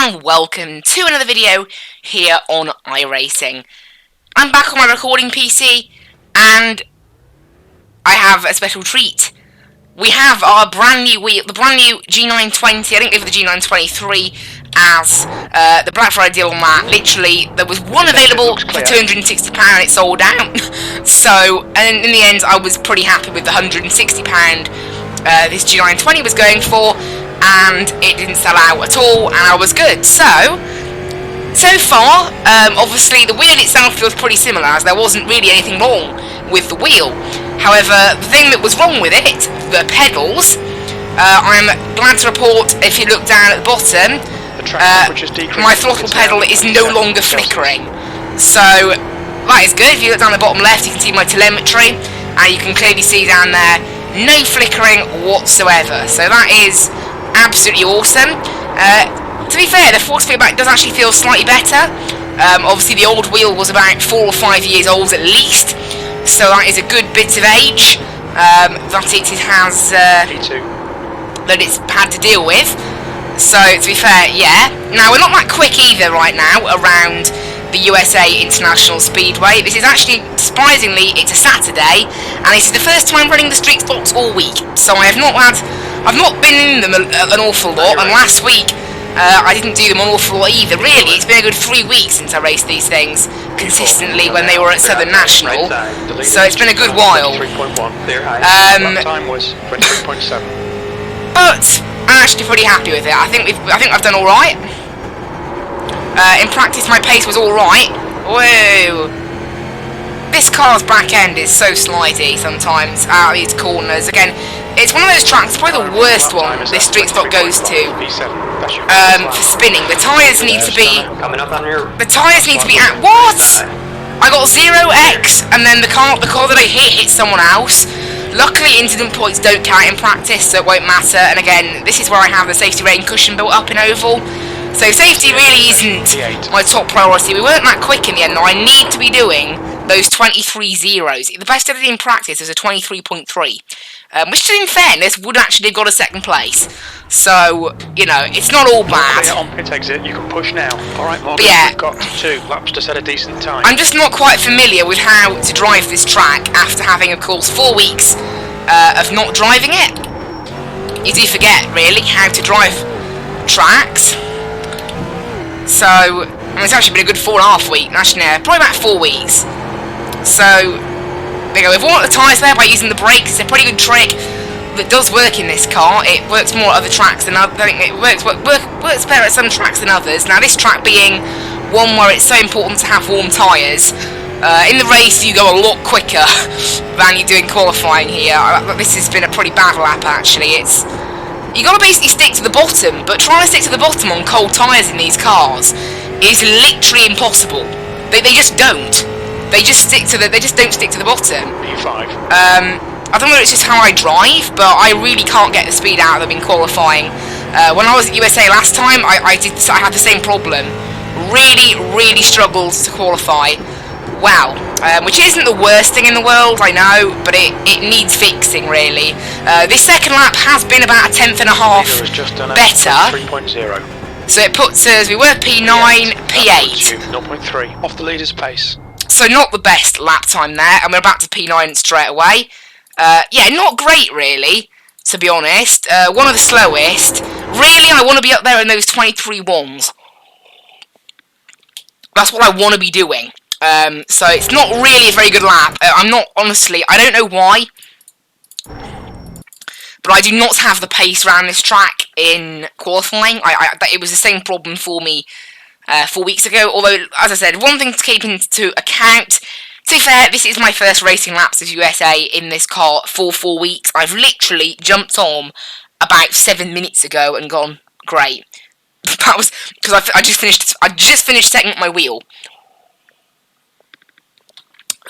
and welcome to another video here on iRacing. I'm back on my recording PC and I have a special treat. We have our brand new wheel, the brand new G920. I didn't go for the G923 as the Black Friday deal on that. Literally, there was one available for £260 and it sold out. So, and in the end, I was pretty happy with the £160 this G920 was going for. And it didn't sell out at all, and I was good. So far, obviously the wheel itself feels pretty similar, as there wasn't really anything wrong with the wheel. However, the thing that was wrong with it, the pedals, I'm glad to report, if you look down at the bottom, my throttle pedal is no longer flickering. So, that is good. If you look down the bottom left, you can see my telemetry, and you can clearly see down there, no flickering whatsoever. So that is absolutely awesome. To be fair, the force feedback does actually feel slightly better. Obviously the old wheel was about 4 or 5 years old at least, so that is a good bit of age that it has that it's had to deal with. So to be fair, yeah. Now we're not that quick either right now around the USA International Speedway. This is actually, surprisingly, it's a Saturday, and this is the first time running the street stocks all week. So I've not been in them an awful lot, and last week I didn't do them an awful lot either. Really, it's been a good 3 weeks since I raced these things consistently when they were at Southern National. So it's been a good while. But I'm actually pretty happy with it. I think I've done all right. In practice, my pace was alright. Whoa! This car's back end is so slidey sometimes out of these corners. Again, it's one of those tracks, probably the worst one this street stock goes to for spinning. The tyres need to be. The tyres need to be at what? I got 0x, and then the car that I hit someone else. Luckily, incident points don't count in practice, so it won't matter. And again, this is where I have the safety rating cushion built up in oval. So safety really isn't my top priority. We weren't that quick in the end, though. I need to be doing those 23 zeros. The best I did in practice was a 23.3, which, in fairness, would actually have got a second place. So, you know, it's not all bad. On pit exit, you can push now. Alright, Morgan, yeah, we've got 2 laps to set a decent time. I'm just not quite familiar with how to drive this track after having, of course, 4 weeks of not driving it. You do forget, really, how to drive tracks. So, I mean, it's actually been a good 4.5 weeks, actually, no, probably about 4 weeks. So, there you go, we've worn the tyres there by using the brakes. It's a pretty good trick that does work in this car. It works more at other tracks than others. I think it works better at some tracks than others. Now, this track being one where it's so important to have warm tyres, in the race you go a lot quicker than you do in qualifying here. This has been a pretty bad lap, actually. You gotta basically stick to the bottom, but trying to stick to the bottom on cold tyres in these cars is literally impossible. They just don't. They just don't stick to the bottom. P5. I don't know if it's just how I drive, but I really can't get the speed out of them in qualifying. When I was at USA last time, I had the same problem. Really struggled to qualify. Wow, which isn't the worst thing in the world, I know, but it needs fixing, really. This second lap has been about a 1/10 better. 3.0. So it puts us, we were P9, P8. 0.3, off the leader's pace. So not the best lap time there, and we're back to P9 straight away. Yeah, not great, really, to be honest. One of the slowest. Really, I want to be up there in those 23 ones. That's what I want to be doing. So it's not really a very good lap. I don't know why, but I do not have the pace around this track in qualifying. It was the same problem for me 4 weeks ago, although, as I said, one thing to keep into account, to be fair, this is my first racing laps of USA in this car for 4 weeks. I've literally jumped on about 7 minutes ago and gone, great. That was, because I just finished setting up my wheel.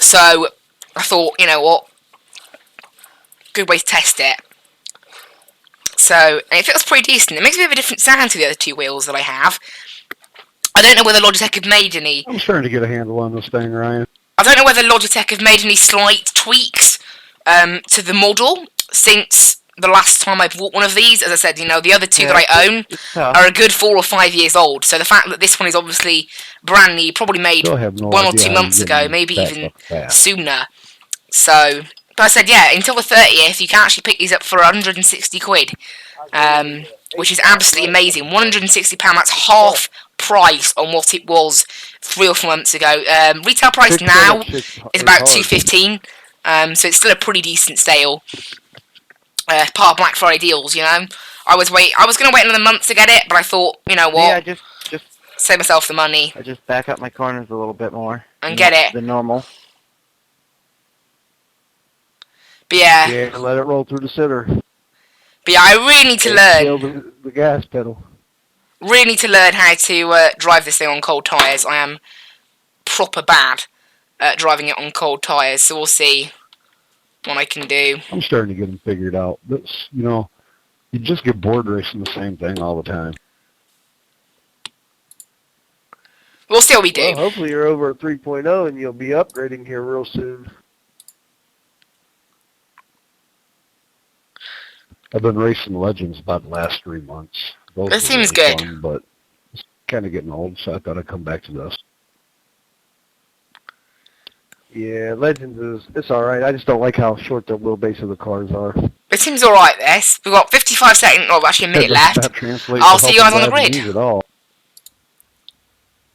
So, I thought, you know what, good way to test it. So, and it feels pretty decent. It makes a bit of a different sound to the other 2 wheels that I have. I don't know whether Logitech have made any. I'm starting to get a handle on this thing, Ryan. I don't know whether Logitech have made any slight tweaks to the model since the last time I bought one of these. As I said, you know, the other two that I own tough. are a good 4 or 5 years old. So the fact that this one is obviously brand new, probably made Still have no 1 or idea 2 how months you're ago, getting maybe that even stuff fast. sooner. So, but I said, yeah, until the 30th, you can actually pick these up for 160 quid, which is absolutely amazing. £160, that's half price on what it was 3 or 4 months ago. Retail price now is about £2.15, so it's still a pretty decent sale. Part of Black Friday deals, you know. I was going to wait another month to get it, but I thought, you know what, Yeah, just save myself the money I just back up my corners a little bit more and get it. than normal. But yeah, Yeah, let it roll through the center. I really need to Feel learn. the gas pedal. Really need to learn how to drive this thing on cold tyres. I am proper bad at driving it on cold tyres, so we'll see what I can do. I'm starting to get them figured out. This, you know, you just get bored racing the same thing all the time. We'll see what we do. Well, hopefully you're over at 3.0 and you'll be upgrading here real soon. I've been racing Legends about the last 3 months. Those That were seems really good. fun, but it's kind of getting old, so I thought I'd come back to this. Yeah, Legends it's alright. I just don't like how short the wheelbase of the cars are. It seems alright, this. We've got 55 seconds, or actually a minute That left. translates I'll to see you guys on the helping grid. drive at all.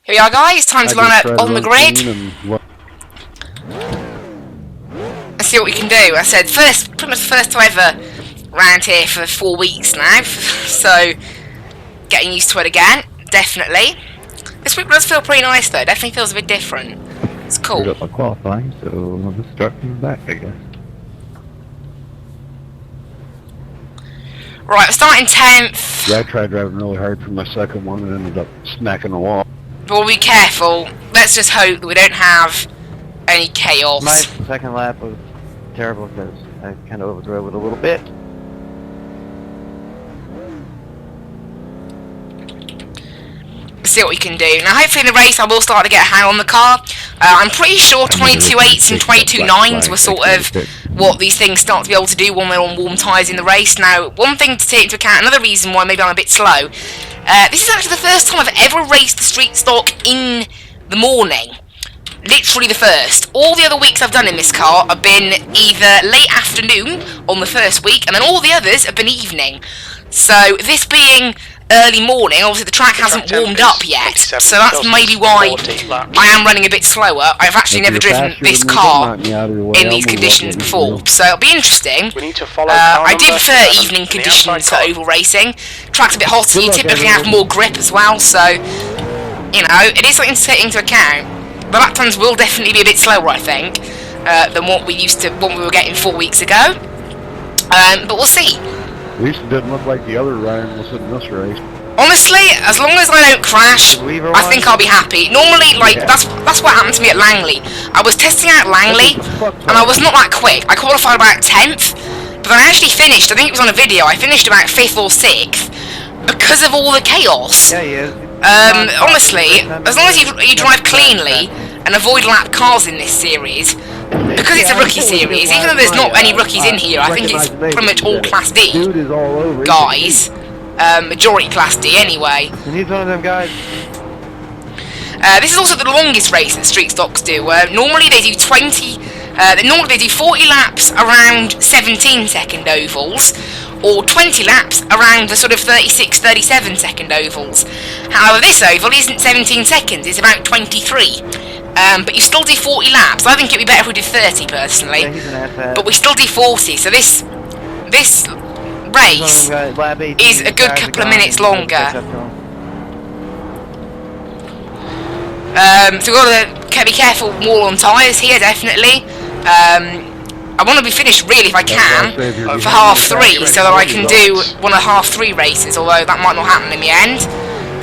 Here we are, guys. Time to line up on the grid. Let's see what we can do. I said, pretty much first time ever round here for 4 weeks now. So, getting used to it again. Definitely. This week does feel pretty nice, though. Definitely feels a bit different. It's cool. Screwed up my qualifying, so I'll just start from the back, I guess. Right, we're starting 10th. Yeah, I tried driving really hard for my second one and ended up smacking the wall. But we'll be careful. Let's just hope that we don't have any chaos. My second lap was terrible because I kind of overdrove it a little bit. See what we can do. Now, hopefully in the race I will start to get a hang on the car. I'm pretty sure 22.8s and 22.9s were sort of what these things start to be able to do when they're on warm tyres in the race. Now, one thing to take into account, another reason why maybe I'm a bit slow, this is actually the first time I've ever raced the street stock in the morning. Literally the first. All the other weeks I've done in this car have been either late afternoon on the first week, and then all the others have been evening. So, this being early morning, obviously the track hasn't warmed up yet, so that's maybe why I am running a bit slower. I've actually never driven this car in these conditions before, so it'll be interesting. We need to follow I do prefer evening conditions for oval racing. Track's a bit hotter, you typically have more grip as well, so, you know, it is something to take into account. The lap times will definitely be a bit slower, I think, than what we were getting 4 weeks ago. But we'll see. At least it didn't look like the other Ryan was in this race. Honestly, as long as I don't crash, I think I'll be happy. Normally, like, that's what happened to me at Langley. I was testing out Langley, and I was not that quick. I qualified about 10th, but then I actually finished, I think it was on a video, I finished about 5th or 6th, because of all the chaos. Yeah, he is. Honestly, as long as you drive cleanly and avoid lap cars in this series, because it's a rookie series, even though there's not any rookies in here, I think it's pretty much all Class D Dude is all over. guys. Majority Class D anyway. And he's one of them guys. This is also the longest race that street stocks do. Normally they do 40 laps around 17-second ovals, or 20 laps around the sort of 36-37 second ovals. However, this oval isn't 17 seconds, it's about 23. But you still do 40 laps. I think it'd be better if we did 30 personally. Yeah, he's an asshat. But we still do 40, so this race is a good couple of minutes longer. So we've got to be careful more on tyres here, definitely. I want to be finished really if I can for half 3, so that I can do one of the half 3 races, although that might not happen in the end.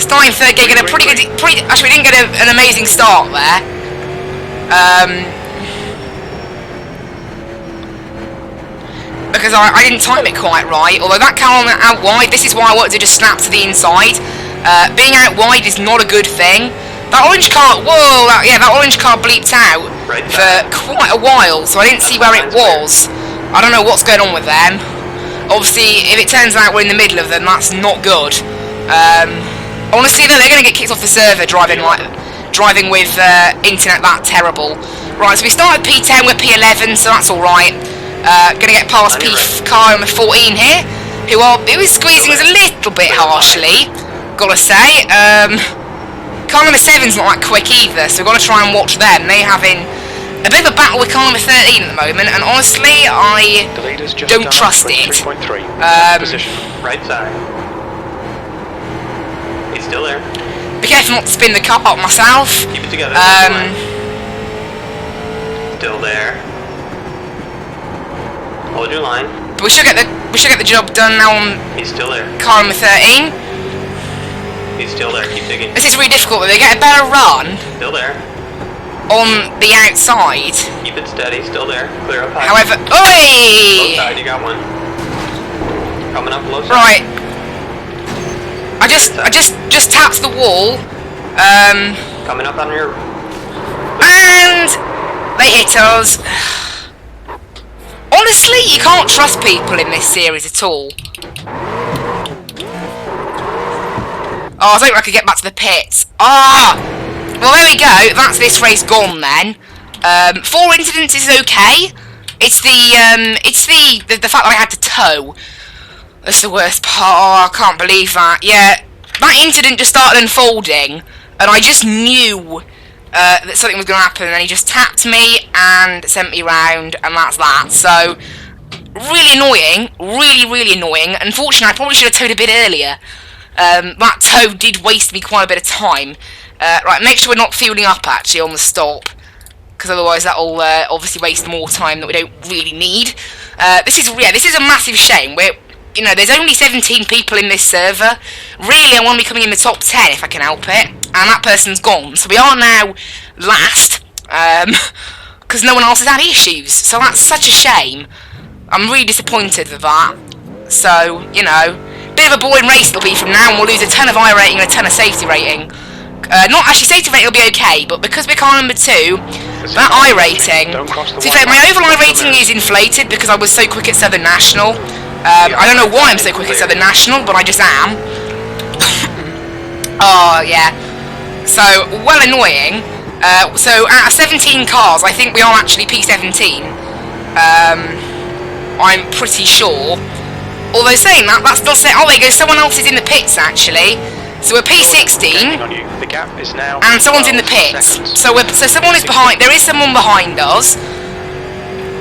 Starting third gear, get a pretty good, actually we didn't get an amazing start there. Because I didn't time it quite right, although that car out wide, this is why I wanted to just snap to the inside. Being out wide is not a good thing. That orange car, whoa, that orange car bleeped out for quite a while, so I didn't see where it was. I don't know what's going on with them. Obviously, if it turns out we're in the middle of them, that's not good. Honestly, though, they're going to get kicked off the server driving with internet that terrible. Right, so we started P10, we're P11, so that's alright. Going to get past car number 14 here, who is squeezing us a little bit harshly, gotta say. Car number 7's not that quick either, so we've got to try and watch them. They're having a bit of a battle with car number 13 at the moment, and honestly, I don't trust it. Position. Right side. He's still there. Be careful not to spin the car up myself. Keep it together. Still there. Hold your line. But we should get the job done now on He's still there. car number 13. He's still there. Keep digging. This is really difficult, but they get a better run Still there. on the outside. Keep it steady. Still there. Clear up high. However, Low oi! side. You got one. Coming up low side. Right. I just tapped the wall. Coming up on your. And they hit us. Honestly, you can't trust people in this series at all. Oh, I was hoping I could get back to the pits. Ah! Well, there we go. That's this race gone then. 4 incidents is okay. It's the fact that I had to tow. That's the worst part. Oh, I can't believe that. Yeah, that incident just started unfolding, and I just knew that something was going to happen, and he just tapped me and sent me round, and that's that. So, really annoying. Really, really annoying. Unfortunately, I probably should have towed a bit earlier. That tow did waste me quite a bit of time. Right, make sure we're not fueling up, actually, on the stop, because otherwise that'll obviously waste more time that we don't really need. This is a massive shame. There's only 17 people in this server. Really, I want to be coming in the top 10 if I can help it. And that person's gone. So we are now last. Because no one else has had issues. So that's such a shame. I'm really disappointed with that. So, bit of a boring race it'll be from now, and we'll lose a ton of iRating and a ton of safety rating. Not actually, safety rating will be okay, but because we're car number 2, that iRating... To be fair, my overall iRating is inflated because I was so quick at Southern National. I don't know why I'm so quick at Southern National, but I just am. Oh, yeah. So, well annoying. So, out of 17 cars, I think we are actually P17. I'm pretty sure. Although saying that, that's not saying... Oh, there you go, someone else is in the pits, actually. So we're P16, The gap is now and someone's in the pits. So someone is behind... There is someone behind us.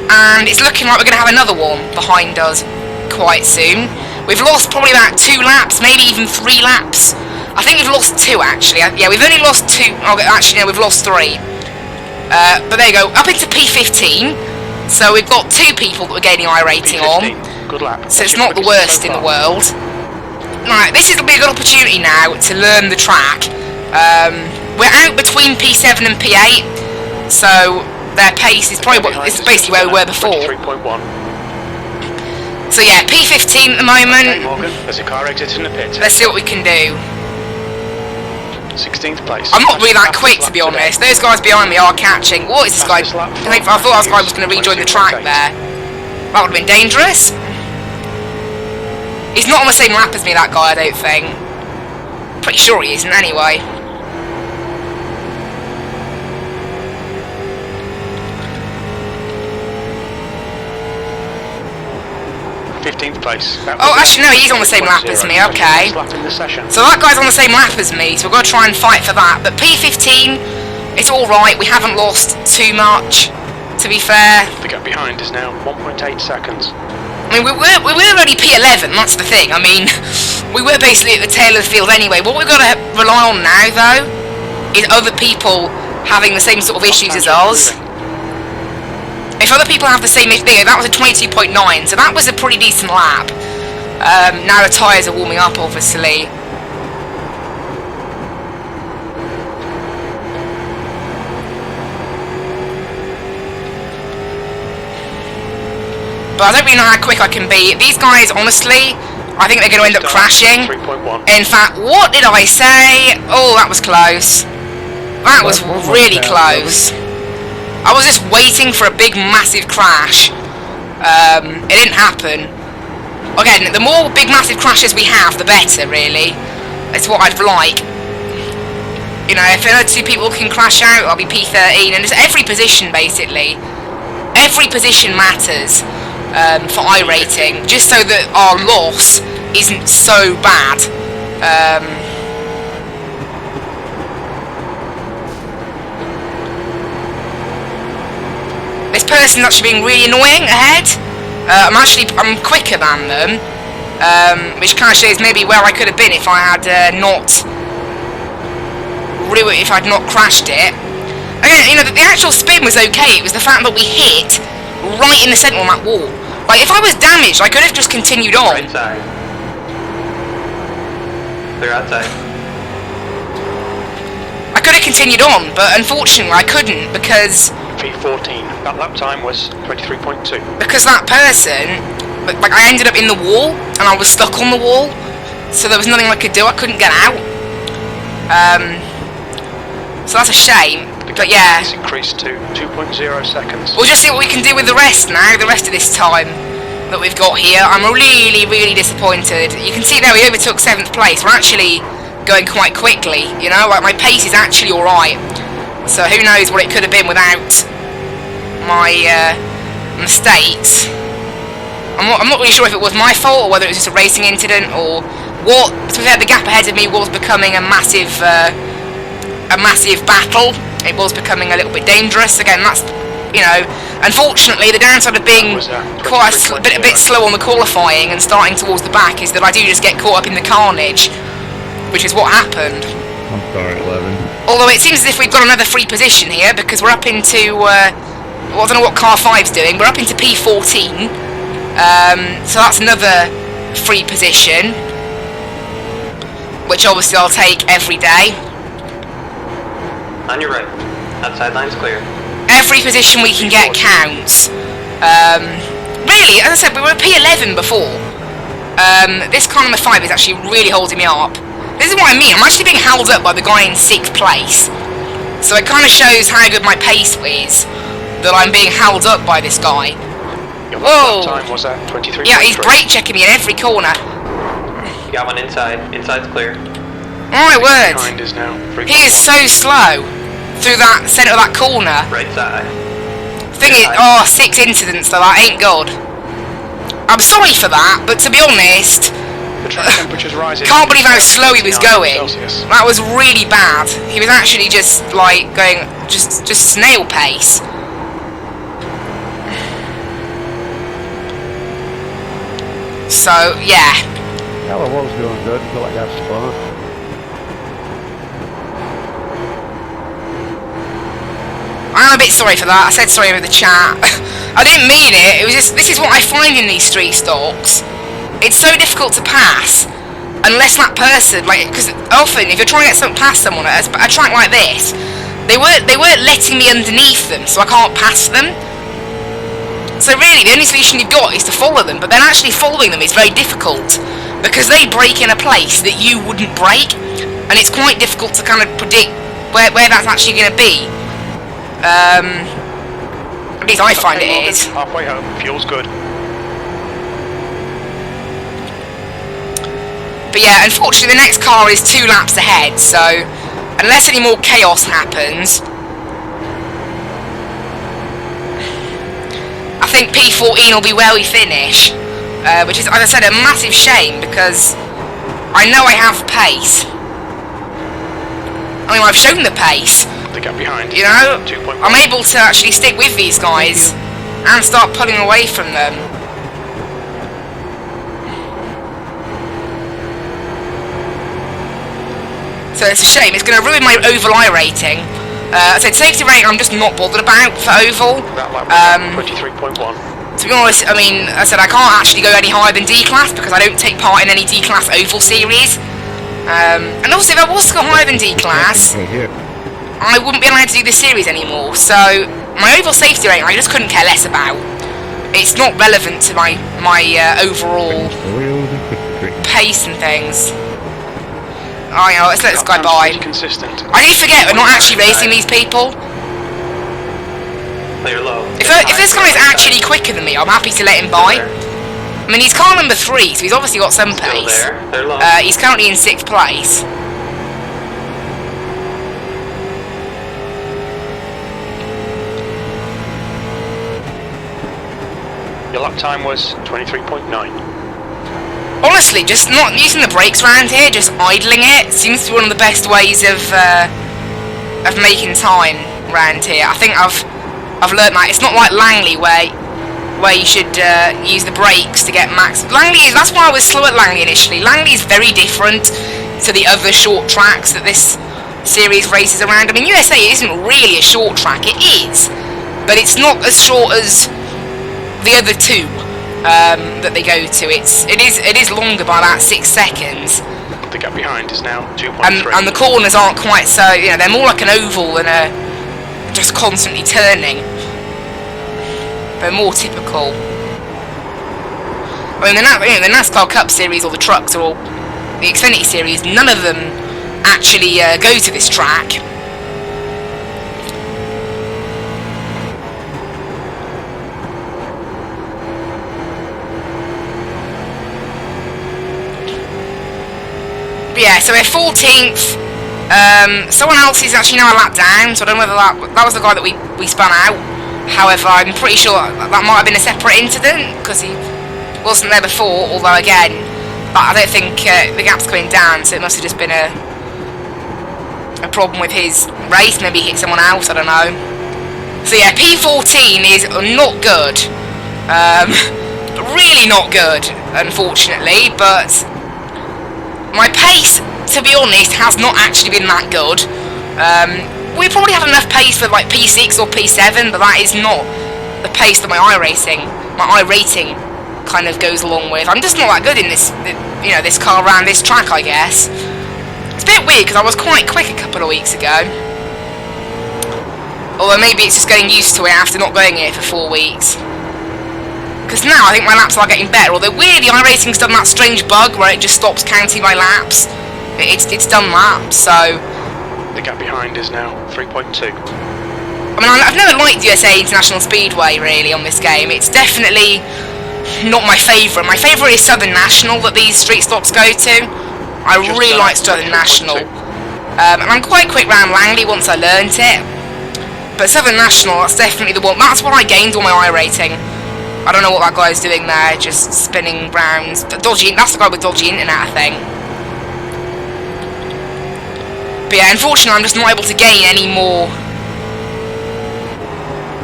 And it's looking like we're going to have another one behind us quite soon. We've lost probably about 2 laps, maybe even 3 laps. I think we've lost 2 actually. Yeah, we've only lost 2. Oh, actually, no, we've lost 3. But there you go, up into P15. So we've got 2 people that we're gaining iRating on. Good lap. So it's not the worst in the world. Right, this will be a good opportunity now to learn the track. We're out between P7 and P8, so their pace is probably this is basically where we were before. 3.1. So yeah, P15 at the moment. Okay, Morgan, there's a car exiting the pit. Let's see what we can do. 16th place. I'm not really that quick, to be honest. Those guys behind me are catching. What is this guy? I thought this guy was going to rejoin the track there. That would have been dangerous. He's not on the same lap as me, that guy, I don't think. Pretty sure he isn't, anyway. Place. Oh, actually, no, he's on the same lap as me, okay. So that guy's on the same lap as me, so we've got to try and fight for that. But P15, it's alright, we haven't lost too much, to be fair. The gap behind is now 1.8 seconds. I mean, we were already P11, that's the thing. I mean, we were basically at the tail of the field anyway. What we've got to rely on now, though, is other people having the same sort of issues as us. If other people have the same issue, that was a 22.9, so that was a pretty decent lap. Now the tyres are warming up, obviously. But I don't really know how quick I can be. These guys, honestly, I think they're going to end up crashing. 3.1. In fact, what did I say? Oh, that was close. That was really close. I was just waiting for a big, massive crash. It didn't happen. Again, the more big massive crashes we have, the better, really. It's what I'd like. You know, if another 2 people can crash out, I'll be P13, and it's every position, basically. Every position matters for iRacing, just so that our loss isn't so bad. This person's actually being really annoying ahead. I'm quicker than them, which kind of shows maybe where I could have been if I had if I'd not crashed it. Again, you know, the actual spin was okay. It was the fact that we hit right in the centre on that wall. Like, if I was damaged, I could have just continued on. Right side. Clear outside. I could have continued on, but unfortunately I couldn't because P14. That lap time was 23.2. because that person, like, I ended up in the wall and I was stuck on the wall, so there was nothing I could do. I couldn't get out. So that's a shame. But yeah, It's increased to 2.0 seconds. we'll just see what we can do with the rest now. The rest of this time that we've got here, I'm really, really disappointed. You can see there we overtook 7th place. We're actually going quite quickly. You know, like my pace is actually all right. So who knows what it could have been without my mistakes. I'm not really sure if it was my fault or whether it was just a racing incident or what. To be fair, the gap ahead of me was becoming a massive battle. It was becoming a little bit dangerous. Again, that's, you know, unfortunately the downside of being quite a bit slow on the qualifying and starting towards the back is that I do just get caught up in the carnage, which is what happened. I'm sorry, 11. Although it seems as if we've got another free position here because we're up into, well, I don't know what car 5's doing, we're up into P14, so that's another free position, which obviously I'll take every day. On your right. Outside line's clear. Every position we can get counts. Really, as I said, we were P11 before. This car number 5 is actually really holding me up. This is what I mean, I'm actually being held up by the guy in 6th place. So it kind of shows how good my pace is, that I'm being held up by this guy. Your Whoa! lap time was at 23.3. Yeah, he's brake checking me in every corner. You got one inside. Inside's clear. My word! Behind is now 3.1. He is so slow through that centre of that corner. Right side. Thing is, oh, 6 incidents though, that ain't good. I'm sorry for that, but to be honest, The track temperature's rising. can't believe how slow he was 69 going. Celsius. That was really bad. He was actually just like going just snail pace. So yeah, Hell, I was doing good until I got spun. I'm a bit sorry for that. I said sorry over the chat. I didn't mean it. It was just, this is what I find in these street stalks. It's so difficult to pass unless that person, like, because often if you're trying to get past someone at a track like this, they weren't letting me underneath them, so I can't pass them. So really, the only solution you've got is to follow them, but then actually following them is very difficult because they brake in a place that you wouldn't brake, and it's quite difficult to kind of predict where that's actually going to be. At least I find it is. Halfway home, fuel's good. But yeah, unfortunately the next car is 2 laps ahead, so unless any more chaos happens, I think P14 will be where we finish, which is, as I said, a massive shame because I know I have pace. I mean, I've shown the pace. The gap behind. You know, 2.1. I'm able to actually stick with these guys and start pulling away from them. So it's a shame. It's going to ruin my oval rating. I said safety rating I'm just not bothered about for oval. That lap was at 23.1. To be honest, I mean, I said I can't actually go any higher than D-Class because I don't take part in any D-Class oval series. And also, if I was to go higher than D-Class, Right here. I wouldn't be allowed to do this series anymore, so my overall safety rating I just couldn't care less about. It's not relevant to my overall Oils and Krispy Kreme. pace and things. Oh, you know, let's let this guy by. Consistent. I do forget we're not actually racing these people. Clear low. If this guy is actually quicker than me, I'm happy to let him by. mean, he's car number 3, so he's obviously got some Still pace. there. They're low. He's currently in 6th place. Your lap time was 23.9. Honestly, just not using the brakes around here, just idling it, seems to be one of the best ways of making time around here. I think I've learnt that. It's not like Langley where you should use the brakes to get max. Langley is, that's why I was slow at Langley initially. Langley is very different to the other short tracks that this series races around. I mean, USA isn't really a short track. It is, but it's not as short as the other two that they go to. It is longer by about 6 seconds. The gap behind is now 2.3. And the corners aren't quite so, you know, they're more like an oval than a just constantly turning. They're more typical. I mean, the NASCAR Cup Series or the trucks or the Xfinity Series, none of them actually go to this track. But yeah, so we're 14th. Someone else is actually now a lap down, so I don't know whether that was the guy that we spun out. However, I'm pretty sure that might have been a separate incident, because he wasn't there before, although again, I don't think the gap's coming down, so it must have just been a problem with his race. Maybe he hit someone else, I don't know. So yeah, P14 is not good. Really not good, unfortunately, but my pace, to be honest, has not actually been that good. We probably had enough pace for like P6 or P7, but that is not the pace that my iRating kind of goes along with. I'm just not that good in this, you know, this car around this track, I guess. It's a bit weird because I was quite quick a couple of weeks ago. Although maybe it's just getting used to it after not going here for 4 weeks. Because now I think my laps are getting better. Although weirdly, iRacing's done that strange bug where it just stops counting my laps. It's done that, so. The gap behind is now 3.2. I mean, I've never liked USA International Speedway really on this game. It's definitely not my favourite. My favourite is Southern National that these street stops go to. I really like Southern National. And I'm quite quick round Langley once I learnt it. But Southern National, that's definitely the one. That's what I gained all my iRating. I don't know what that guy's doing there, just spinning round. That's the guy with dodgy internet, I think. But yeah, unfortunately, I'm just not able to gain any more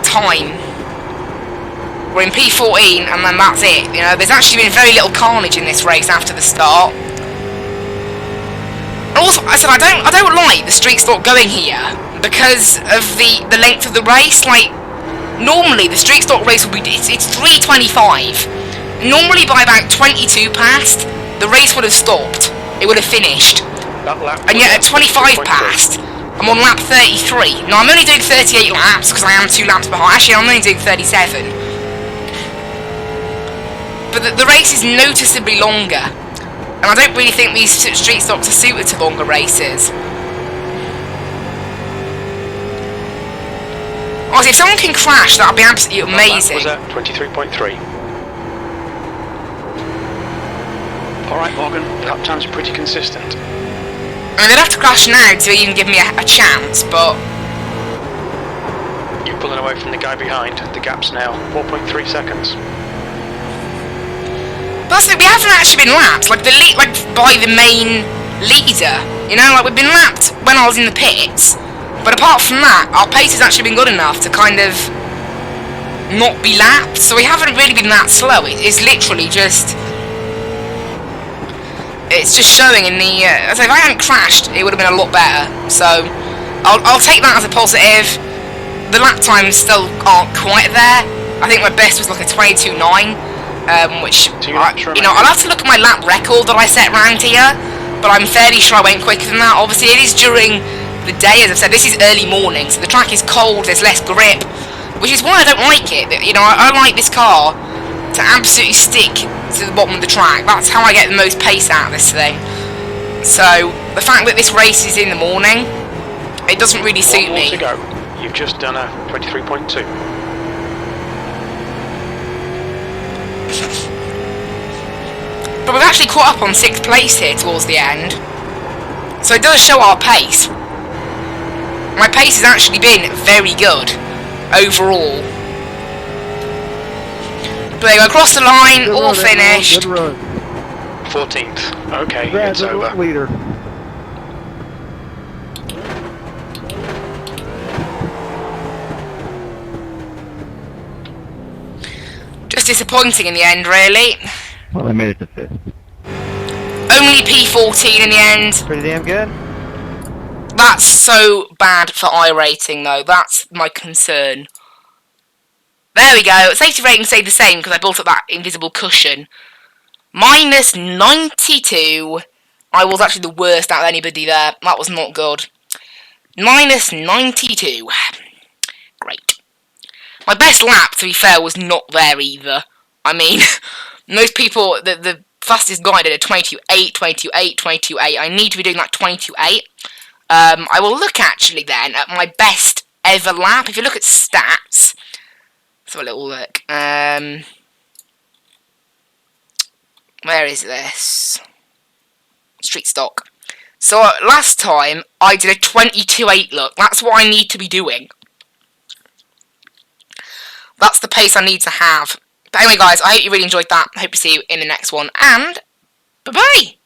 time. We're in P14, and then that's it. You know, there's actually been very little carnage in this race after the start. And also, I said I don't like the street stop going here because of the length of the race. Like, normally the street stock race would be it's 3:25. Normally by about 22 past, the race would have stopped. It would have finished. And yet at 25 past, I'm on lap 33. Now I'm only doing 38 laps because I am 2 laps behind. Actually, I'm only doing 37. But the race is noticeably longer, and I don't really think these street stocks are suited to longer races. Honestly, if someone can crash, that would be absolutely amazing. That was at 23.3. Alright, Morgan, lap time's pretty consistent. I mean, they'd have to crash now to even give me a chance, but You're pulling away from the guy behind. The gap's now 4.3 seconds. plus we haven't actually been lapped, like by the main leader. You know, like we've been lapped when I was in the pits. But apart from that, our pace has actually been good enough to kind of not be lapped, so we haven't really been that slow. It's literally just, it's just showing in the, so if I hadn't crashed, it would have been a lot better, so I'll take that as a positive. The lap times still aren't quite there. I think my best was like a 22.9, which, you know, I'll have to look at my lap record that I set round here, but I'm fairly sure I went quicker than that. Obviously, it is during the day, as I've said. This is early morning, so the track is cold, there's less grip, which is why I don't like it. You know, I like this car to absolutely stick to the bottom of the track. That's how I get the most pace out of this thing. So the fact that this race is in the morning, it doesn't really suit me. To go. You've just done a 23.2. But we've actually caught up on 6th place here towards the end. So it does show our pace. My pace has actually been very good overall. But they go across the line, Good all run, everyone, finished. Good run. 14th. Okay, Congrats, it's over. leader. Just disappointing in the end, really. Well, I made it to 5th. Only P14 in the end. Pretty damn good. That's so bad for iRacing, though. That's my concern. There we go. Safety rating stayed the same because I built up that invisible cushion. Minus 92. I was actually the worst out of anybody there. That was not good. Minus 92. Great. My best lap, to be fair, was not there either. I mean, most people, the fastest guy did a 22.8, 22.8, 22.8. I need to be doing that 22.8. I will look actually then at my best ever lap. If you look at stats, let's have a little look. Where is this? Street stock. So last time I did a 22.8 look. That's what I need to be doing. That's the pace I need to have. But anyway, guys, I hope you really enjoyed that. I hope to see you in the next one. And bye-bye.